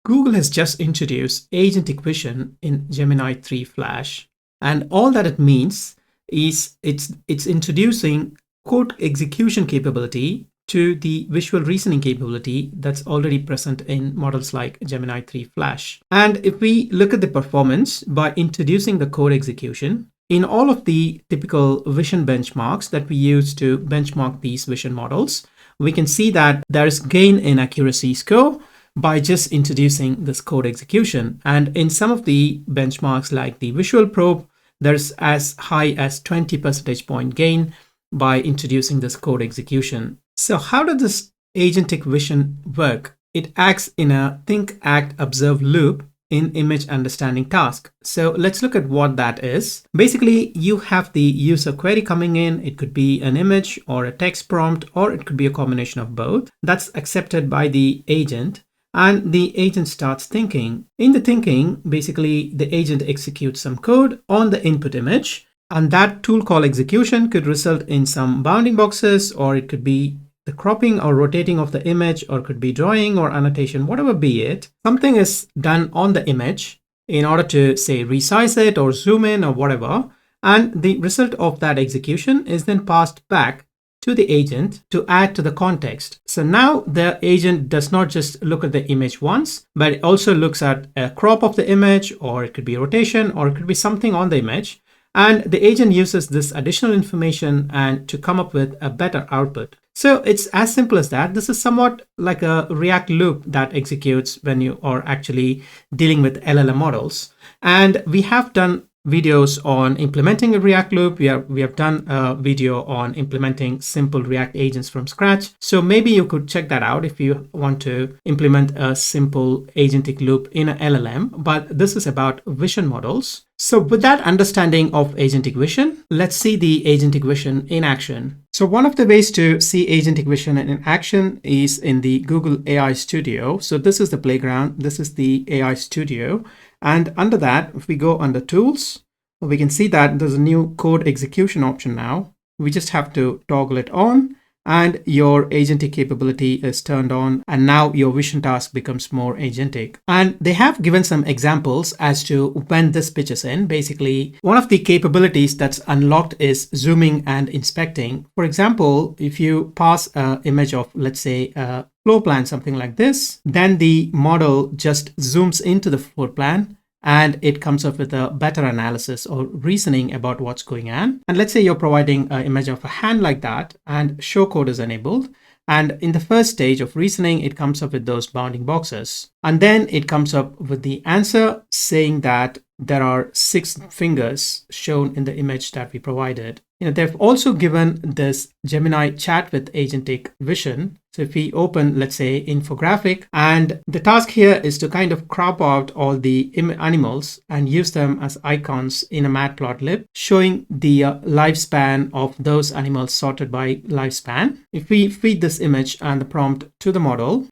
Google has just introduced Agentic Vision in Gemini 3 Flash. And all that it means is it's introducing code execution capability to the visual reasoning capability that's already present in models like Gemini 3 Flash. And if we look at the performance by introducing the code execution, in all of the typical vision benchmarks that we use to benchmark these vision models, we can see that there is gain in accuracy score by just introducing this code execution. And in some of the benchmarks like the visual probe, there's as high as 20 percentage point gain by introducing this code execution. So how does this agentic vision work? It acts in a think, act, observe loop in image understanding task. So let's look at what that is. Basically, you have the user query coming in. It could be an image or a text prompt, or it could be a combination of both. That's accepted by the agent. And the agent starts thinking. In the thinking, basically, the agent executes some code on the input image. And that tool call execution could result in some bounding boxes, or it could be the cropping or rotating of the image, or could be drawing or annotation, whatever be it. Something is done on the image in order to, say, resize it or zoom in or whatever. And the result of that execution is then passed back to the agent to add to the context. So now the agent does not just look at the image once, but it also looks at a crop of the image, or it could be rotation, or it could be something on the image. And the agent uses this additional information and to come up with a better output. So it's as simple as that. This is somewhat like a React loop that executes when you are actually dealing with LLM models. And we have done videos on implementing a React loop. We have done a video on implementing simple React agents from scratch. So maybe you could check that out if you want to implement a simple agentic loop in an LLM. But this is about vision models. So with that understanding of agentic vision, let's see the agentic vision in action. So one of the ways to see agentic vision in action is in the Google AI Studio. So this is the playground. This is the AI Studio. And under that, if we go under tools, we can see that there's a new code execution option now. We just have to toggle it on, and your agentic capability is turned on, and now your vision task becomes more agentic. And they have given some examples as to when this pitches in. Basically, one of the capabilities that's unlocked is zooming and inspecting. For example, if you pass an image of, let's say, a floor plan, something like this, then the model just zooms into the floor plan and it comes up with a better analysis or reasoning about what's going on. And let's say you're providing an image of a hand like that, and show code is enabled. And in the first stage of reasoning, it comes up with those bounding boxes. And then it comes up with the answer saying that there are 6 fingers shown in the image that we provided. They've also given this Gemini chat with agentic vision. So if we open, let's say, infographic, and the task here is to kind of crop out all the animals and use them as icons in a matplotlib, showing the lifespan of those animals sorted by lifespan. If we feed this image and the prompt to the model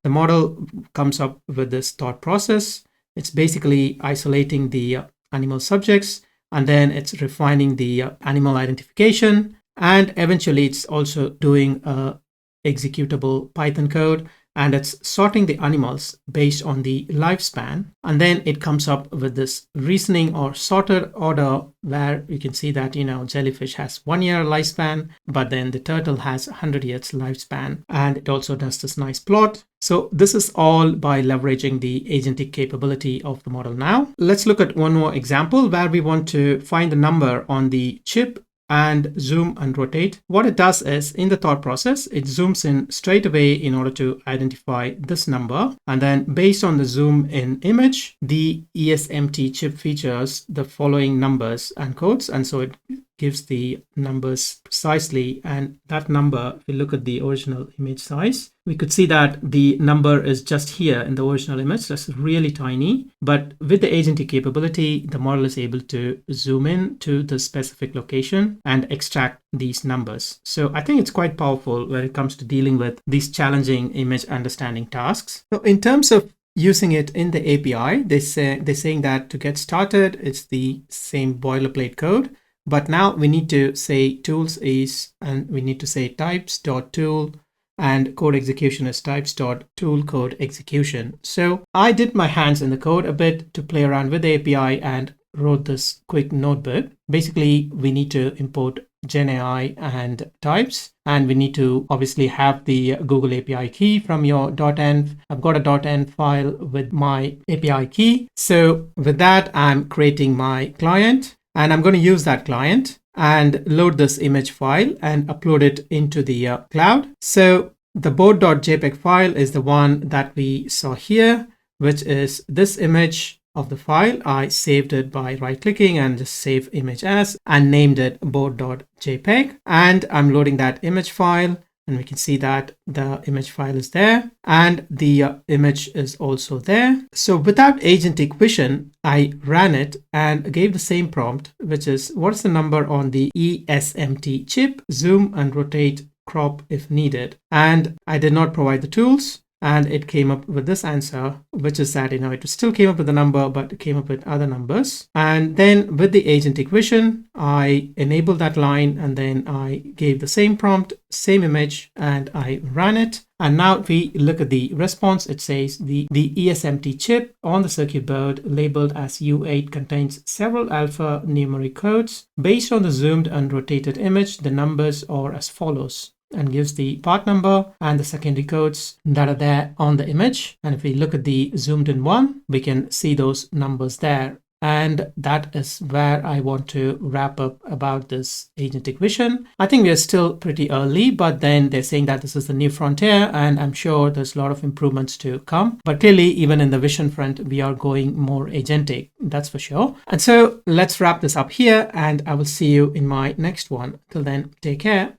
comes up with this thought process. It's basically isolating the animal subjects, and then it's refining the animal identification, and eventually it's also doing a executable Python code, and it's sorting the animals based on the lifespan. And then it comes up with this reasoning or sorted order where you can see that, jellyfish has 1 year lifespan, but then the turtle has 100 years lifespan. And it also does this nice plot. So this is all by leveraging the agentic capability of the model now. Let's look at one more example where we want to find the number on the chip and zoom and rotate. What it does is, in the thought process, it zooms in straight away in order to identify this number. And then based on the zoom in image, the ESMT chip features the following numbers and codes. And so it gives the numbers precisely. And that number, if we look at the original image size, we could see that the number is just here in the original image. That's really tiny. But with the agentic capability, the model is able to zoom in to the specific location and extract these numbers. So I think it's quite powerful when it comes to dealing with these challenging image understanding tasks. So in terms of using it in the API, they're saying that to get started, it's the same boilerplate code. But now we need to say tools is, and we need to say types.tool, and code execution is types.tool code execution. So I dipped my hands in the code a bit to play around with the API and wrote this quick notebook. Basically, we need to import genai and types, and we need to obviously have the Google API key from your .env. I've got a .env file with my API key. So with that, I'm creating my client, and I'm going to use that client and load this image file and upload it into the cloud. So the board.jpg file is the one that we saw here, which is this image of the file. I saved it by right-clicking and just save image as and named it board.jpg. And I'm loading that image file, and we can see that the image file is there and the image is also there. So without Agentic Vision, I ran it and gave the same prompt, which is what's the number on the ESMT chip, zoom and rotate, crop if needed. And I did not provide the tools. And it came up with this answer, which is that, it still came up with the number, but it came up with other numbers. And then with the Agentic Vision, I enabled that line, and then I gave the same prompt, same image, and I ran it. And now if we look at the response, it says the ESMT chip on the circuit board labeled as U8 contains several alphanumeric codes. Based on the zoomed and rotated image, the numbers are as follows, and gives the part number and the secondary codes that are there on the image. And if we look at the zoomed in one, we can see those numbers there. And that is where I want to wrap up about this Agentic Vision. I think we are still pretty early, but then they're saying that this is the new frontier, and I'm sure there's a lot of improvements to come. But clearly, even in the vision front, we are going more agentic, that's for sure. And so let's wrap this up here, and I will see you in my next one. Till then, take care.